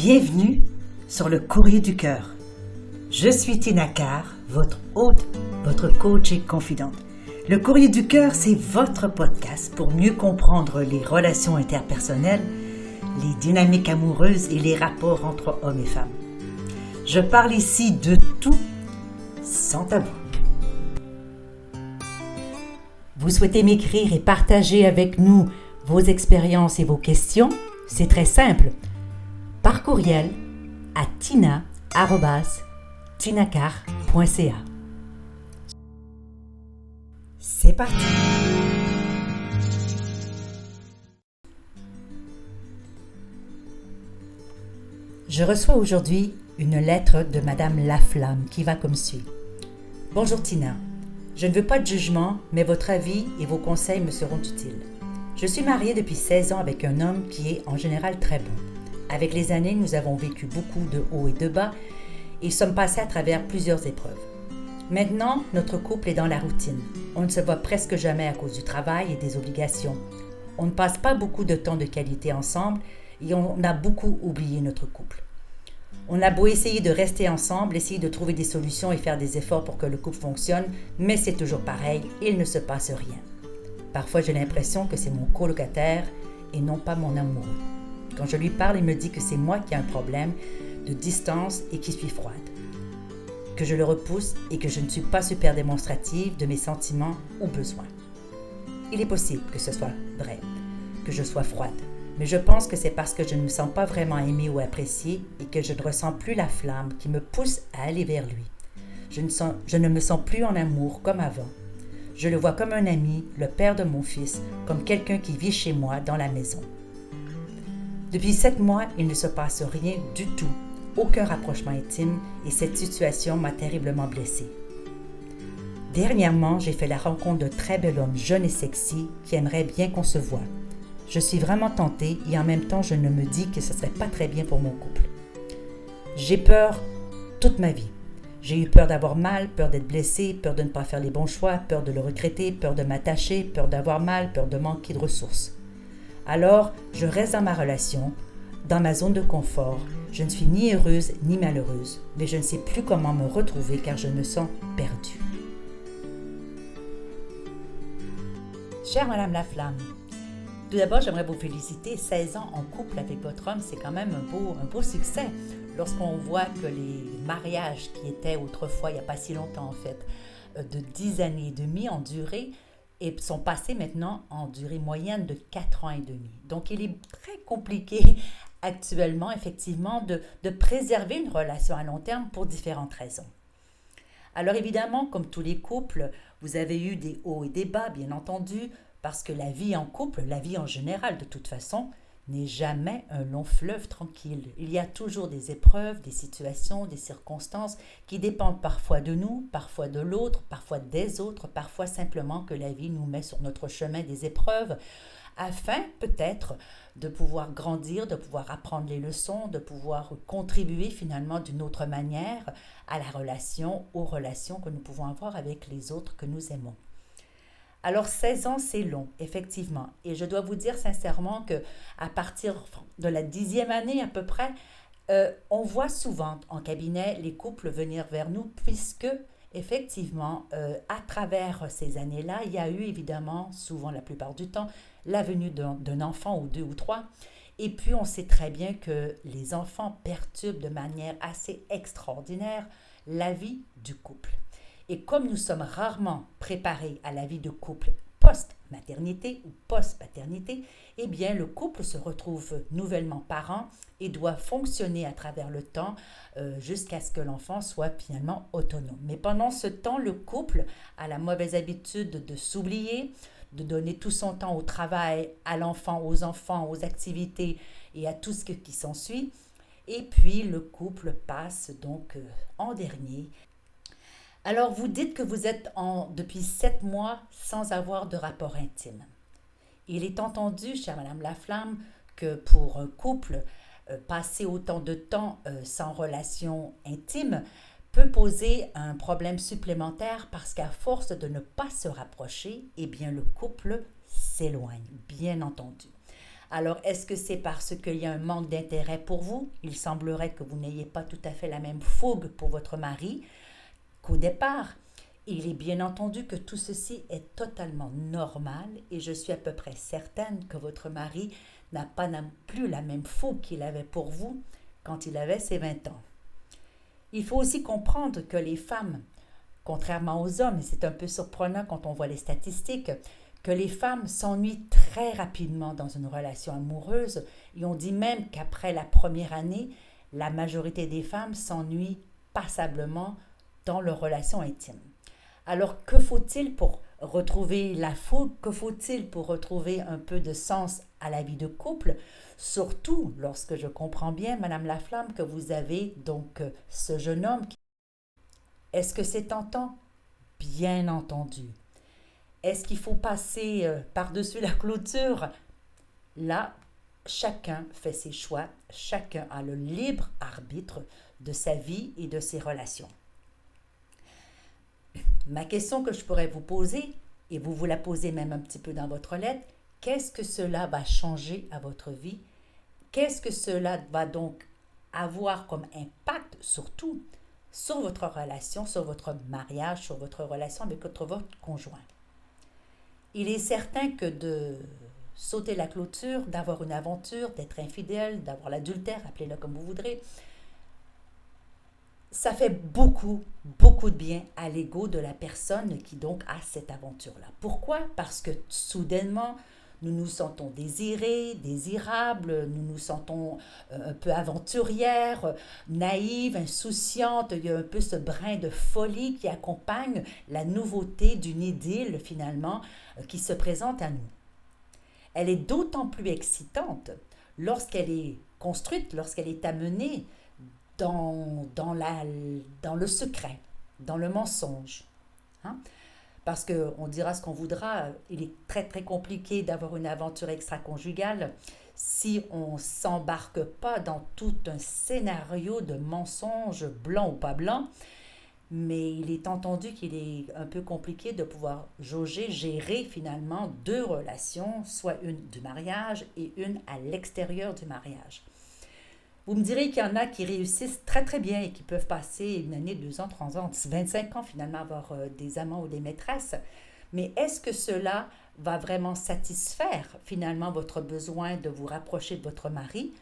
Bienvenue sur le Courrier du Cœur. Je suis Tina Carr, votre hôte, votre coach et confidente. Le Courrier du Cœur, c'est votre podcast pour mieux comprendre les relations interpersonnelles, les dynamiques amoureuses et les rapports entre hommes et femmes. Je parle ici de tout, sans tabou. Vous souhaitez m'écrire et partager avec nous vos expériences et vos questions? C'est très simple. Par courriel à tina@tinacar.ca. C'est parti! Je reçois aujourd'hui une lettre de Madame Laflamme qui va comme suit. Bonjour Tina, je ne veux pas de jugement, mais votre avis et vos conseils me seront utiles. Je suis mariée depuis 16 ans avec un homme qui est en général très bon. Avec les années, nous avons vécu beaucoup de hauts et de bas et sommes passés à travers plusieurs épreuves. Maintenant, notre couple est dans la routine. On ne se voit presque jamais à cause du travail et des obligations. On ne passe pas beaucoup de temps de qualité ensemble et on a beaucoup oublié notre couple. On a beau essayer de rester ensemble, essayer de trouver des solutions et faire des efforts pour que le couple fonctionne, mais c'est toujours pareil, il ne se passe rien. Parfois, j'ai l'impression que c'est mon colocataire et non pas mon amoureux. Quand je lui parle, il me dit que c'est moi qui ai un problème de distance et qui suis froide. Que je le repousse et que je ne suis pas super démonstrative de mes sentiments ou besoins. Il est possible que ce soit vrai, que je sois froide. Mais je pense que c'est parce que je ne me sens pas vraiment aimée ou appréciée et que je ne ressens plus la flamme qui me pousse à aller vers lui. Je ne me sens plus en amour comme avant. Je le vois comme un ami, le père de mon fils, comme quelqu'un qui vit chez moi dans la maison. Depuis 7 mois, il ne se passe rien du tout, aucun rapprochement intime et cette situation m'a terriblement blessée. Dernièrement, j'ai fait la rencontre d'un très bel homme jeune et sexy qui aimerait bien qu'on se voie. Je suis vraiment tentée et en même temps, je ne me dis que ce ne serait pas très bien pour mon couple. J'ai peur toute ma vie. J'ai eu peur d'avoir mal, peur d'être blessée, peur de ne pas faire les bons choix, peur de le regretter, peur de m'attacher, peur d'avoir mal, peur de manquer de ressources. Alors, je reste dans ma relation, dans ma zone de confort. Je ne suis ni heureuse ni malheureuse, mais je ne sais plus comment me retrouver car je me sens perdue. Chère Madame Laflamme, tout d'abord, j'aimerais vous féliciter. 16 ans en couple avec votre homme, c'est quand même un beau succès. Lorsqu'on voit que les mariages qui étaient autrefois, il n'y a pas si longtemps en fait, de 10 années et demie en durée, et sont passés maintenant en durée moyenne de 4 ans et demi. Donc, il est très compliqué actuellement, effectivement, de préserver une relation à long terme pour différentes raisons. Alors, évidemment, comme tous les couples, vous avez eu des hauts et des bas, bien entendu, parce que la vie en couple, la vie en général, de toute façon, n'est jamais un long fleuve tranquille. Il y a toujours des épreuves, des situations, des circonstances qui dépendent parfois de nous, parfois de l'autre, parfois des autres, parfois simplement que la vie nous met sur notre chemin des épreuves afin peut-être de pouvoir grandir, de pouvoir apprendre les leçons, de pouvoir contribuer finalement d'une autre manière à la relation, aux relations que nous pouvons avoir avec les autres que nous aimons. Alors 16 ans, c'est long, effectivement. Et je dois vous dire sincèrement qu'à partir de la 10e année à peu près, on voit souvent en cabinet les couples venir vers nous puisque, effectivement, à travers ces années-là, il y a eu évidemment, souvent la plupart du temps, la venue d'un enfant ou 2 ou 3. Et puis, on sait très bien que les enfants perturbent de manière assez extraordinaire la vie du couple. Et comme nous sommes rarement préparés à la vie de couple post-maternité ou post-paternité, eh bien le couple se retrouve nouvellement parent et doit fonctionner à travers le temps jusqu'à ce que l'enfant soit finalement autonome. Mais pendant ce temps, le couple a la mauvaise habitude de s'oublier, de donner tout son temps au travail, à l'enfant, aux activités et à tout ce qui s'ensuit. Et puis le couple passe donc en dernier. Alors, vous dites que vous êtes depuis 7 mois sans avoir de rapport intime. Il est entendu, chère Madame Laflamme, que pour un couple, passer autant de temps sans relation intime peut poser un problème supplémentaire parce qu'à force de ne pas se rapprocher, eh bien le couple s'éloigne, bien entendu. Alors, est-ce que c'est parce qu'il y a un manque d'intérêt pour vous? Il semblerait que vous n'ayez pas tout à fait la même fougue pour votre mari qu'au départ. Il est bien entendu que tout ceci est totalement normal et je suis à peu près certaine que votre mari n'a pas non plus la même fougue qu'il avait pour vous quand il avait ses 20 ans. Il faut aussi comprendre que les femmes, contrairement aux hommes, et c'est un peu surprenant quand on voit les statistiques, que les femmes s'ennuient très rapidement dans une relation amoureuse et on dit même qu'après la première année, la majorité des femmes s'ennuient passablement dans leur relation intime. Alors, que faut-il pour retrouver la fougue? Que faut-il pour retrouver un peu de sens à la vie de couple? Surtout lorsque je comprends bien, Madame Laflamme, que vous avez donc ce jeune homme. Est-ce que c'est tentant? Bien entendu. Est-ce qu'il faut passer par-dessus la clôture? Là, chacun fait ses choix, chacun a le libre arbitre de sa vie et de ses relations. Ma question que je pourrais vous poser, et vous vous la posez même un petit peu dans votre lettre, qu'est-ce que cela va changer à votre vie? Qu'est-ce que cela va donc avoir comme impact surtout sur votre relation, sur votre mariage, sur votre relation avec votre conjoint? Il est certain que de sauter la clôture, d'avoir une aventure, d'être infidèle, d'avoir l'adultère, appelez-le comme vous voudrez, ça fait beaucoup, beaucoup de bien à l'ego de la personne qui donc a cette aventure-là. Pourquoi? Parce que soudainement, nous nous sentons désirés, désirables, nous nous sentons un peu aventurières, naïves, insouciantes. Il y a un peu ce brin de folie qui accompagne la nouveauté d'une idylle finalement qui se présente à nous. Elle est d'autant plus excitante lorsqu'elle est construite, lorsqu'elle est amenée dans le secret, dans le mensonge. Hein? Parce qu'on dira ce qu'on voudra, il est très très compliqué d'avoir une aventure extra-conjugale si on ne s'embarque pas dans tout un scénario de mensonges blanc ou pas blanc. Mais il est entendu qu'il est un peu compliqué de pouvoir jauger, gérer finalement deux relations, soit une du mariage et une à l'extérieur du mariage. Vous me direz qu'il y en a qui réussissent très très bien et qui peuvent passer une année, 2 ans, 3 ans, 25 ans finalement avoir des amants ou des maîtresses. Mais est-ce que cela va vraiment satisfaire finalement votre besoin de vous rapprocher de votre mari?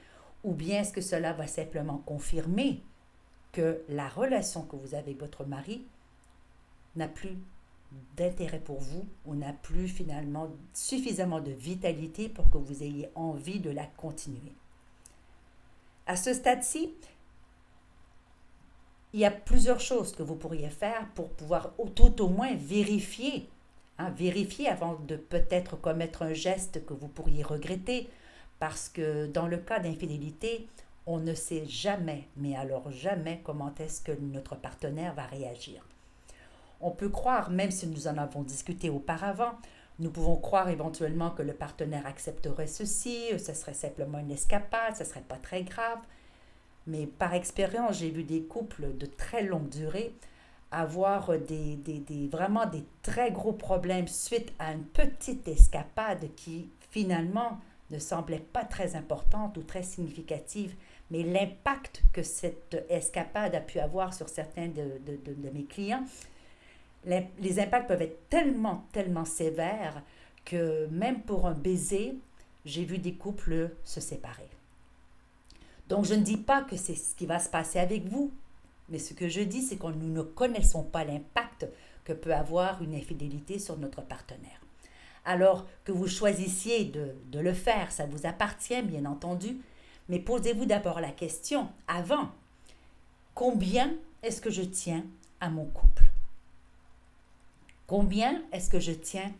Ou bien est-ce que cela va simplement confirmer que la relation que vous avez avec votre mari n'a plus d'intérêt pour vous ou n'a plus finalement suffisamment de vitalité pour que vous ayez envie de la continuer? À ce stade-ci, il y a plusieurs choses que vous pourriez faire pour pouvoir tout au moins vérifier, vérifier avant de peut-être commettre un geste que vous pourriez regretter, parce que dans le cas d'infidélité, on ne sait jamais, mais alors jamais, comment est-ce que notre partenaire va réagir. On peut croire, même si nous en avons discuté auparavant, nous pouvons croire éventuellement que le partenaire accepterait ceci, ce serait simplement une escapade, ce ne serait pas très grave. Mais par expérience, j'ai vu des couples de très longue durée avoir vraiment des très gros problèmes suite à une petite escapade qui finalement ne semblait pas très importante ou très significative. Mais l'impact que cette escapade a pu avoir sur certains de mes clients, les impacts peuvent être tellement, tellement sévères que même pour un baiser, j'ai vu des couples se séparer. Donc, je ne dis pas que c'est ce qui va se passer avec vous, mais ce que je dis, c'est que nous ne connaissons pas l'impact que peut avoir une infidélité sur notre partenaire. Alors que vous choisissiez de le faire, ça vous appartient, bien entendu, mais posez-vous d'abord la question, avant, combien est-ce que je tiens à mon couple? Combien est-ce que je tiens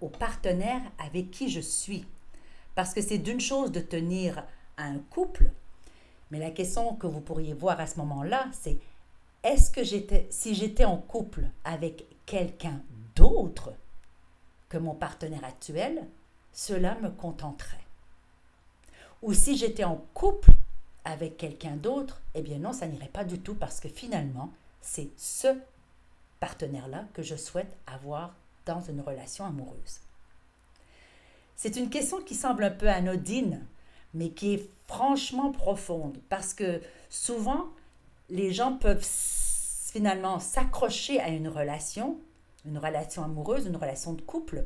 au partenaire avec qui je suis? Parce que c'est d'une chose de tenir à un couple, mais la question que vous pourriez voir à ce moment-là, c'est est-ce que si j'étais en couple avec quelqu'un d'autre que mon partenaire actuel, cela me contenterait? Ou si j'étais en couple avec quelqu'un d'autre, eh bien non, ça n'irait pas du tout parce que finalement, c'est ce partenaire-là que je souhaite avoir dans une relation amoureuse. C'est une question qui semble un peu anodine, mais qui est franchement profonde, parce que souvent, les gens peuvent finalement s'accrocher à une relation amoureuse, une relation de couple,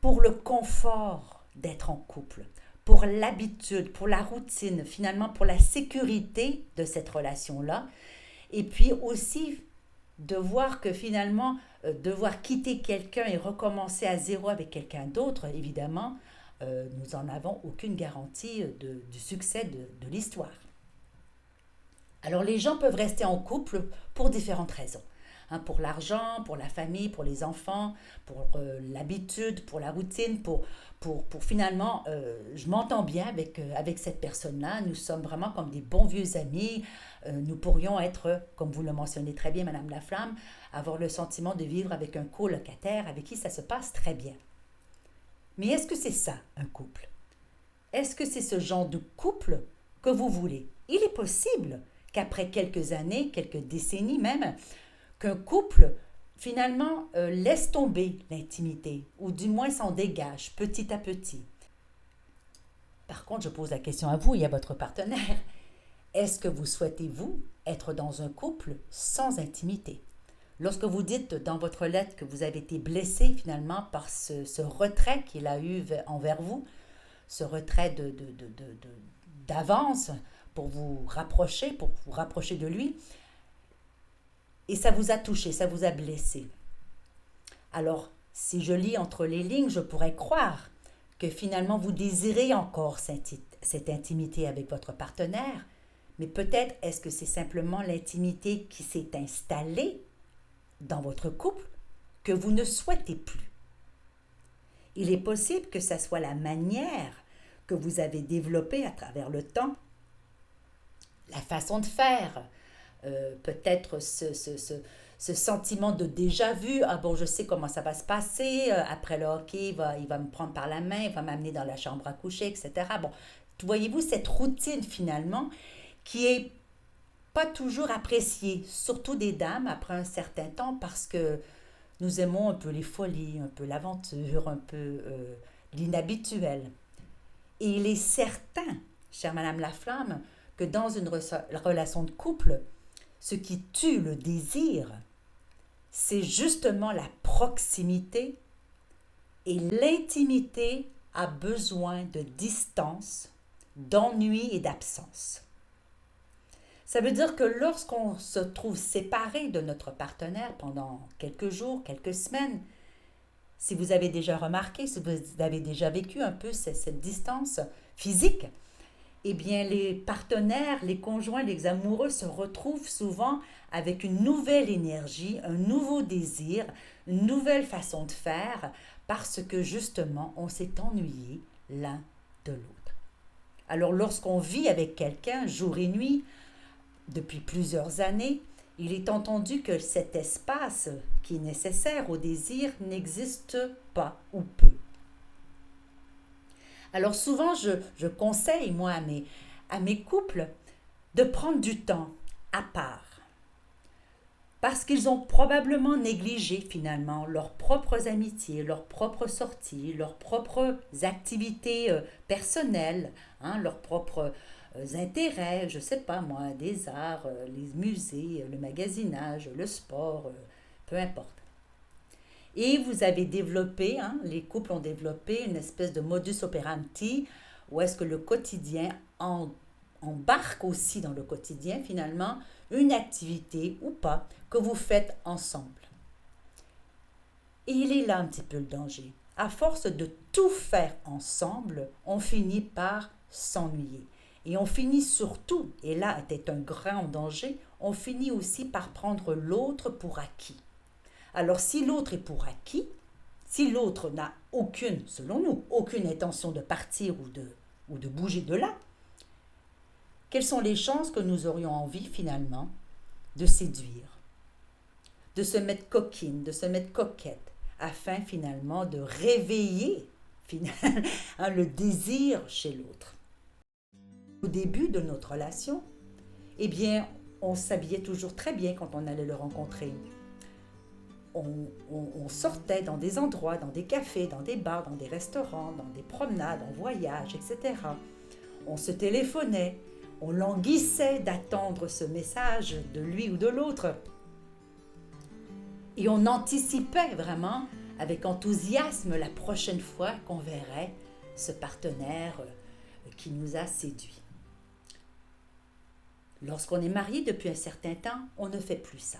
pour le confort d'être en couple, pour l'habitude, pour la routine, finalement pour la sécurité de cette relation-là, et puis aussi de voir que finalement, devoir quitter quelqu'un et recommencer à zéro avec quelqu'un d'autre, évidemment, nous n'en avons aucune garantie du succès de l'histoire. Alors les gens peuvent rester en couple pour différentes raisons. Hein, pour l'argent, pour la famille, pour les enfants, pour l'habitude, pour la routine, pour finalement, je m'entends bien avec cette personne-là, nous sommes vraiment comme des bons vieux amis, nous pourrions être, comme vous le mentionnez très bien, Madame Laflamme, avoir le sentiment de vivre avec un colocataire avec qui ça se passe très bien. Mais est-ce que c'est ça, un couple? Est-ce que c'est ce genre de couple que vous voulez? Il est possible qu'après quelques années, quelques décennies même, qu'un couple, finalement, laisse tomber l'intimité, ou du moins s'en dégage petit à petit. Par contre, je pose la question à vous et à votre partenaire. Est-ce que vous souhaitez, vous, être dans un couple sans intimité? Lorsque vous dites dans votre lettre que vous avez été blessé finalement par ce retrait qu'il a eu envers vous, ce retrait d'avance pour vous rapprocher de lui, et ça vous a touché, ça vous a blessé. Alors, si je lis entre les lignes, je pourrais croire que finalement vous désirez encore cette intimité avec votre partenaire, mais peut-être est-ce que c'est simplement l'intimité qui s'est installée dans votre couple que vous ne souhaitez plus. Il est possible que ce soit la manière que vous avez développée à travers le temps, la façon de faire, peut-être ce sentiment de déjà-vu. Ah bon, je sais comment ça va se passer. Après le hockey, il va me prendre par la main, il va m'amener dans la chambre à coucher, etc. Bon, voyez-vous, cette routine finalement qui est pas toujours appréciée, surtout des dames après un certain temps parce que nous aimons un peu les folies, un peu l'aventure, un peu l'inhabituel. Et il est certain, chère Madame Laflamme, que dans une relation de couple, ce qui tue le désir, c'est justement la proximité, et l'intimité a besoin de distance, d'ennui et d'absence. Ça veut dire que lorsqu'on se trouve séparé de notre partenaire pendant quelques jours, quelques semaines, si vous avez déjà remarqué, si vous avez déjà vécu un peu cette distance physique, eh bien les partenaires, les conjoints, les amoureux se retrouvent souvent avec une nouvelle énergie, un nouveau désir, une nouvelle façon de faire, parce que justement, on s'est ennuyé l'un de l'autre. Alors lorsqu'on vit avec quelqu'un jour et nuit, depuis plusieurs années, il est entendu que cet espace qui est nécessaire au désir n'existe pas ou peu. Alors souvent, je conseille, moi, à mes couples de prendre du temps à part. Parce qu'ils ont probablement négligé finalement leurs propres amitiés, leurs propres sorties, leurs propres activités personnelles, leurs propres intérêts, je ne sais pas moi, des arts, les musées, le magasinage, le sport, peu importe. Et vous avez développé, les couples ont développé une espèce de modus operandi où est-ce que le quotidien embarque aussi dans le quotidien finalement une activité ou pas que vous faites ensemble. Et il est là un petit peu le danger. À force de tout faire ensemble, on finit par s'ennuyer. Et on finit surtout, et là était un grand danger, on finit aussi par prendre l'autre pour acquis. Alors si l'autre est pour acquis, si l'autre n'a aucune, selon nous, aucune intention de partir ou de bouger de là, quelles sont les chances que nous aurions envie finalement de séduire, de se mettre coquine, de se mettre coquette, afin finalement de réveiller le désir chez l'autre. Au début de notre relation, eh bien, on s'habillait toujours très bien quand on allait le rencontrer. on sortait dans des endroits, dans des cafés, dans des bars, dans des restaurants, dans des promenades, en voyage, etc. On se téléphonait, on languissait d'attendre ce message de lui ou de l'autre. Et on anticipait vraiment avec enthousiasme la prochaine fois qu'on verrait ce partenaire qui nous a séduits. Lorsqu'on est marié depuis un certain temps, on ne fait plus ça.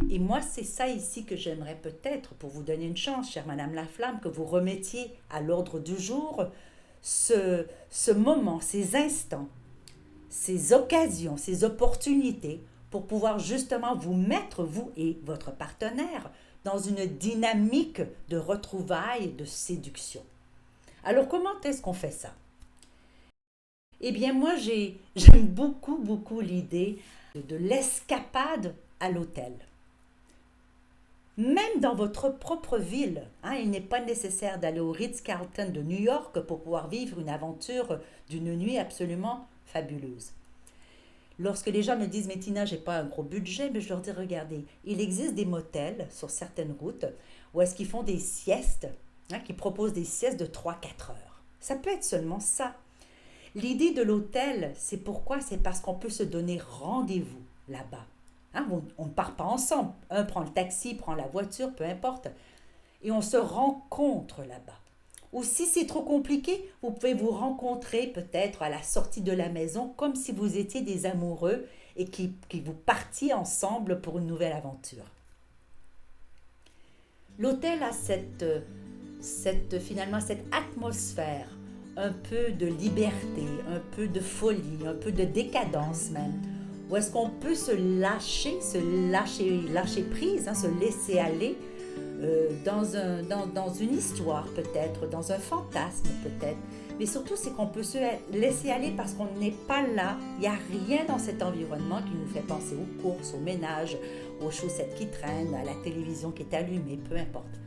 Et moi, c'est ça ici que j'aimerais peut-être, pour vous donner une chance, chère Madame Laflamme, que vous remettiez à l'ordre du jour ce moment, ces instants, ces occasions, ces opportunités pour pouvoir justement vous mettre, vous et votre partenaire, dans une dynamique de retrouvailles, de séduction. Alors, comment est-ce qu'on fait ça? Eh bien, moi, j'aime beaucoup l'idée de l'escapade à l'hôtel. Même dans votre propre ville, il n'est pas nécessaire d'aller au Ritz-Carlton de New York pour pouvoir vivre une aventure d'une nuit absolument fabuleuse. Lorsque les gens me disent « Mais Tina, j'ai pas un gros budget », mais je leur dis « Regardez, il existe des motels sur certaines routes où est-ce qu'ils font des siestes, qui proposent des siestes de 3-4 heures. Ça peut être seulement ça. L'idée de l'hôtel, c'est pourquoi? C'est parce qu'on peut se donner rendez-vous là-bas. On ne part pas ensemble. Un prend le taxi, prend la voiture, peu importe. Et on se rencontre là-bas. Ou si c'est trop compliqué, vous pouvez vous rencontrer peut-être à la sortie de la maison comme si vous étiez des amoureux et qui vous partiez ensemble pour une nouvelle aventure. L'hôtel a finalement cette atmosphère, un peu de liberté, un peu de folie, un peu de décadence même, où est-ce qu'on peut se lâcher prise, se laisser aller dans une histoire peut-être, dans un fantasme peut-être. Mais surtout, c'est qu'on peut se laisser aller parce qu'on n'est pas là. Il n'y a rien dans cet environnement qui nous fait penser aux courses, au ménage, aux chaussettes qui traînent, à la télévision qui est allumée, peu importe.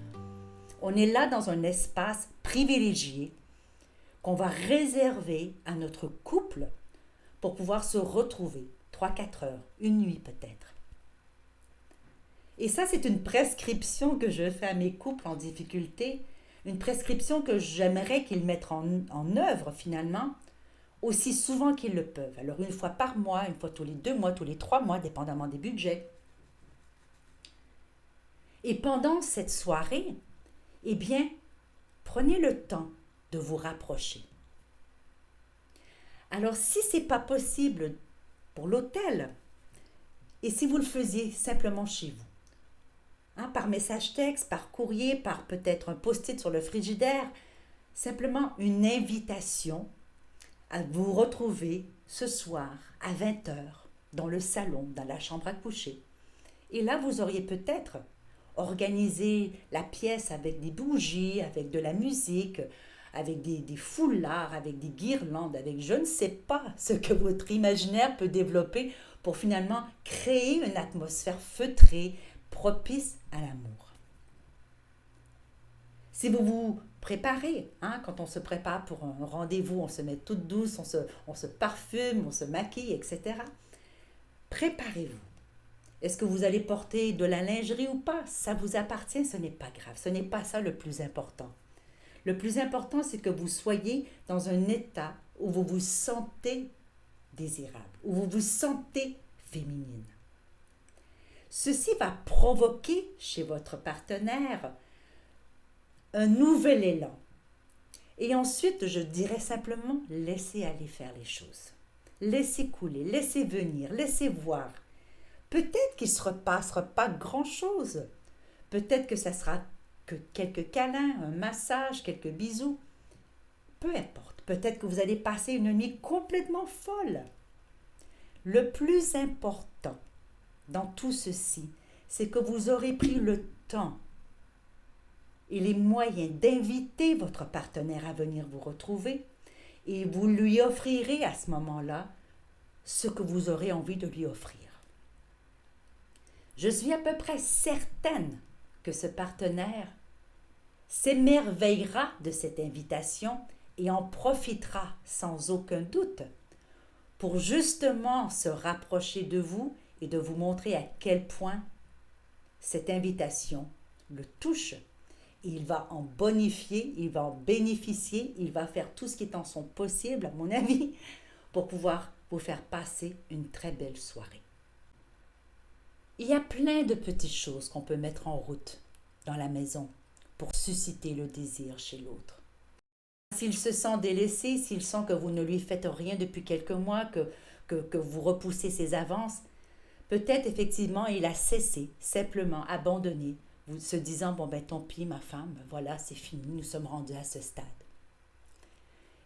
On est là dans un espace privilégié qu'on va réserver à notre couple pour pouvoir se retrouver 3-4 heures, une nuit peut-être. Et ça, c'est une prescription que je fais à mes couples en difficulté, une prescription que j'aimerais qu'ils mettent en œuvre finalement aussi souvent qu'ils le peuvent. Alors une fois par mois, une fois tous les 2 mois, tous les 3 mois, dépendamment des budgets. Et pendant cette soirée, eh bien, prenez le temps de vous rapprocher. Alors, si ce n'est pas possible pour l'hôtel, et si vous le faisiez simplement chez vous, par message texte, par courrier, par peut-être un post-it sur le frigidaire, simplement une invitation à vous retrouver ce soir à 20h dans le salon, dans la chambre à coucher. Et là, vous auriez peut-être organisé la pièce avec des bougies, avec de la musique, avec des foulards, avec des guirlandes, avec je ne sais pas ce que votre imaginaire peut développer pour finalement créer une atmosphère feutrée, propice à l'amour. Si vous vous préparez, quand on se prépare pour un rendez-vous, on se met toute douce, on se parfume, on se maquille, etc. Préparez-vous. Est-ce que vous allez porter de la lingerie ou pas? Ça vous appartient, ce n'est pas grave. Ce n'est pas ça le plus important. Le plus important, c'est que vous soyez dans un état où vous vous sentez désirable, où vous vous sentez féminine. Ceci va provoquer chez votre partenaire un nouvel élan. Et ensuite, je dirais simplement, laissez aller faire les choses. Laissez couler, laissez venir, laissez voir. Peut-être qu'il ne se repassera pas grand-chose. Peut-être que ça sera que quelques câlins, un massage, quelques bisous. Peu importe. Peut-être que vous allez passer une nuit complètement folle. Le plus important dans tout ceci, c'est que vous aurez pris le temps et les moyens d'inviter votre partenaire à venir vous retrouver et vous lui offrirez à ce moment-là ce que vous aurez envie de lui offrir. Je suis à peu près certaine que ce partenaire s'émerveillera de cette invitation et en profitera sans aucun doute pour justement se rapprocher de vous et de vous montrer à quel point cette invitation le touche, il va en bonifier, il va en bénéficier, il va faire tout ce qui est en son possible, à mon avis, pour pouvoir vous faire passer une très belle soirée. Il y a plein de petites choses qu'on peut mettre en route dans la maison pour susciter le désir chez l'autre. S'il se sent délaissé, s'il sent que vous ne lui faites rien depuis quelques mois, que vous repoussez ses avances, peut-être effectivement il a cessé, simplement abandonné, vous se disant, bon ben tant pis ma femme, voilà c'est fini, nous sommes rendus à ce stade.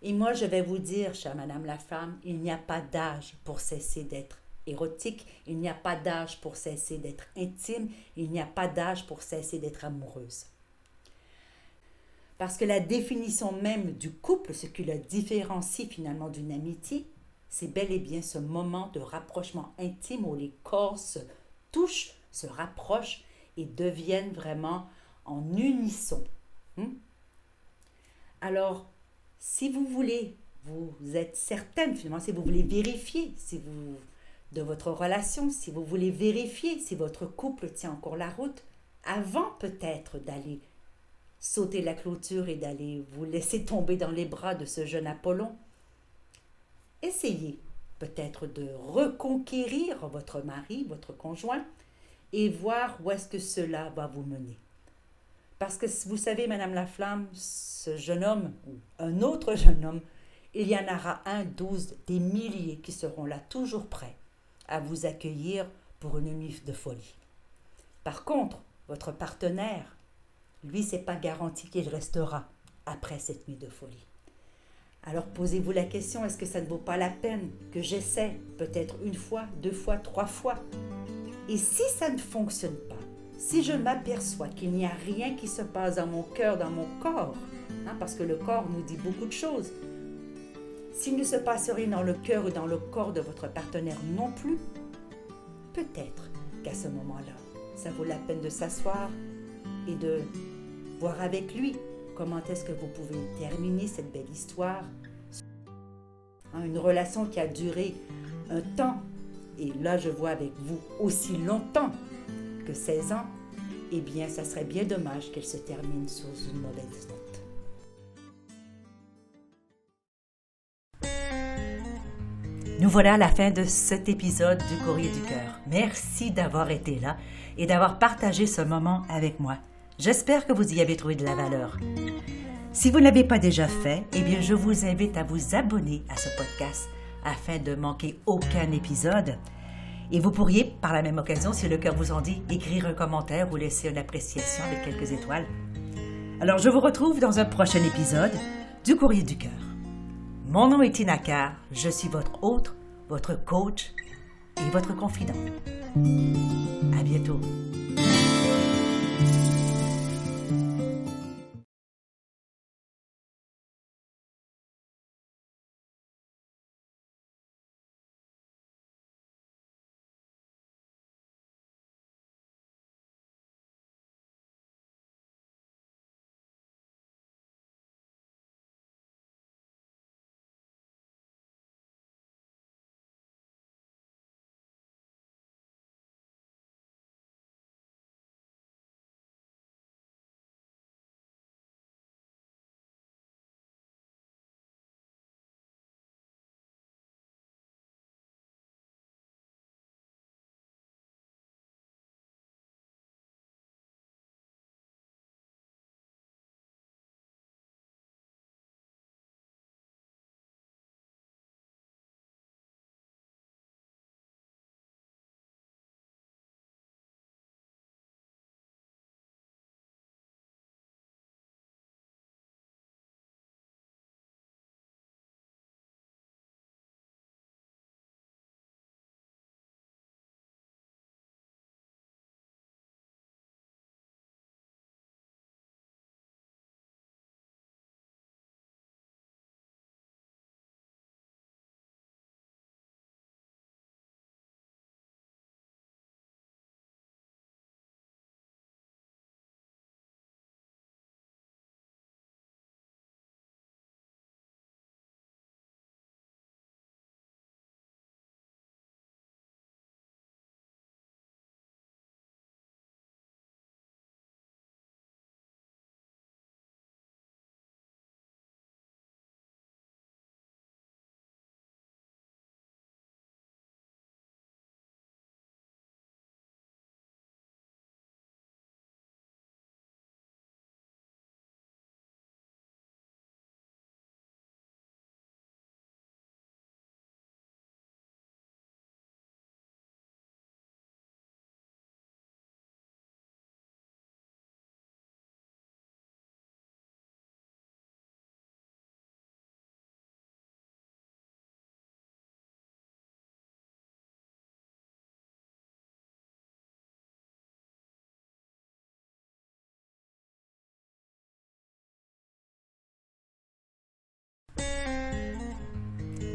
Et moi je vais vous dire, chère Madame la femme, il n'y a pas d'âge pour cesser d'être érotique, il n'y a pas d'âge pour cesser d'être intime, il n'y a pas d'âge pour cesser d'être amoureuse. Parce que la définition même du couple, ce qui le différencie finalement d'une amitié, c'est bel et bien ce moment de rapprochement intime où les corps se touchent, se rapprochent et deviennent vraiment en unisson. Alors, si vous voulez, vous êtes certaine finalement, si vous voulez vérifier de votre relation, si vous voulez vérifier si votre couple tient encore la route, avant peut-être d'aller sauter la clôture et d'aller vous laisser tomber dans les bras de ce jeune Apollon, essayez peut-être de reconquérir votre mari, votre conjoint, et voir où est-ce que cela va vous mener. Parce que vous savez, Madame la Flamme, ce jeune homme, ou un autre jeune homme, il y en aura 1, 12, des milliers qui seront là, toujours prêts à vous accueillir pour une nuit de folie. Par contre, votre partenaire, lui, c'est pas garanti qu'il restera après cette nuit de folie. Alors posez-vous la question, est-ce que ça ne vaut pas la peine que j'essaie peut-être 1 fois, 2 fois, 3 fois? Et si ça ne fonctionne pas, si je m'aperçois qu'il n'y a rien qui se passe dans mon cœur, dans mon corps, parce que le corps nous dit beaucoup de choses, s'il ne se passe rien dans le cœur ou dans le corps de votre partenaire non plus, peut-être qu'à ce moment-là, ça vaut la peine de s'asseoir et de voir avec lui comment est-ce que vous pouvez terminer cette belle histoire. Une relation qui a duré un temps, et là je vois avec vous aussi longtemps que 16 ans, eh bien ça serait bien dommage qu'elle se termine sur une mauvaise note. Nous voilà à la fin de cet épisode du Courrier du Cœur. Merci d'avoir été là et d'avoir partagé ce moment avec moi. J'espère que vous y avez trouvé de la valeur. Si vous ne l'avez pas déjà fait, eh bien je vous invite à vous abonner à ce podcast afin de manquer aucun épisode. Et vous pourriez, par la même occasion, si le cœur vous en dit, écrire un commentaire ou laisser une appréciation avec quelques étoiles. Alors je vous retrouve dans un prochain épisode du Courrier du Cœur. Mon nom est Tina Carr, je suis votre hôte, votre coach et votre confident. À bientôt.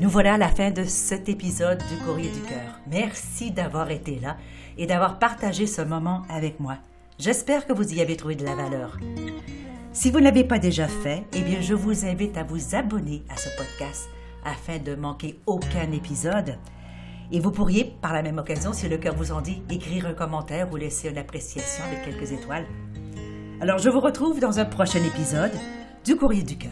Nous voilà à la fin de cet épisode du Courrier du Cœur. Merci d'avoir été là et d'avoir partagé ce moment avec moi. J'espère que vous y avez trouvé de la valeur. Si vous ne l'avez pas déjà fait, eh bien, je vous invite à vous abonner à ce podcast afin de manquer aucun épisode. Et vous pourriez, par la même occasion, si le cœur vous en dit, écrire un commentaire ou laisser une appréciation avec quelques étoiles. Alors, je vous retrouve dans un prochain épisode du Courrier du Cœur.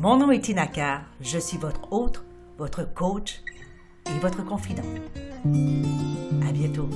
Mon nom est Tina Carr, je suis votre hôte, votre coach et votre confidente. À bientôt.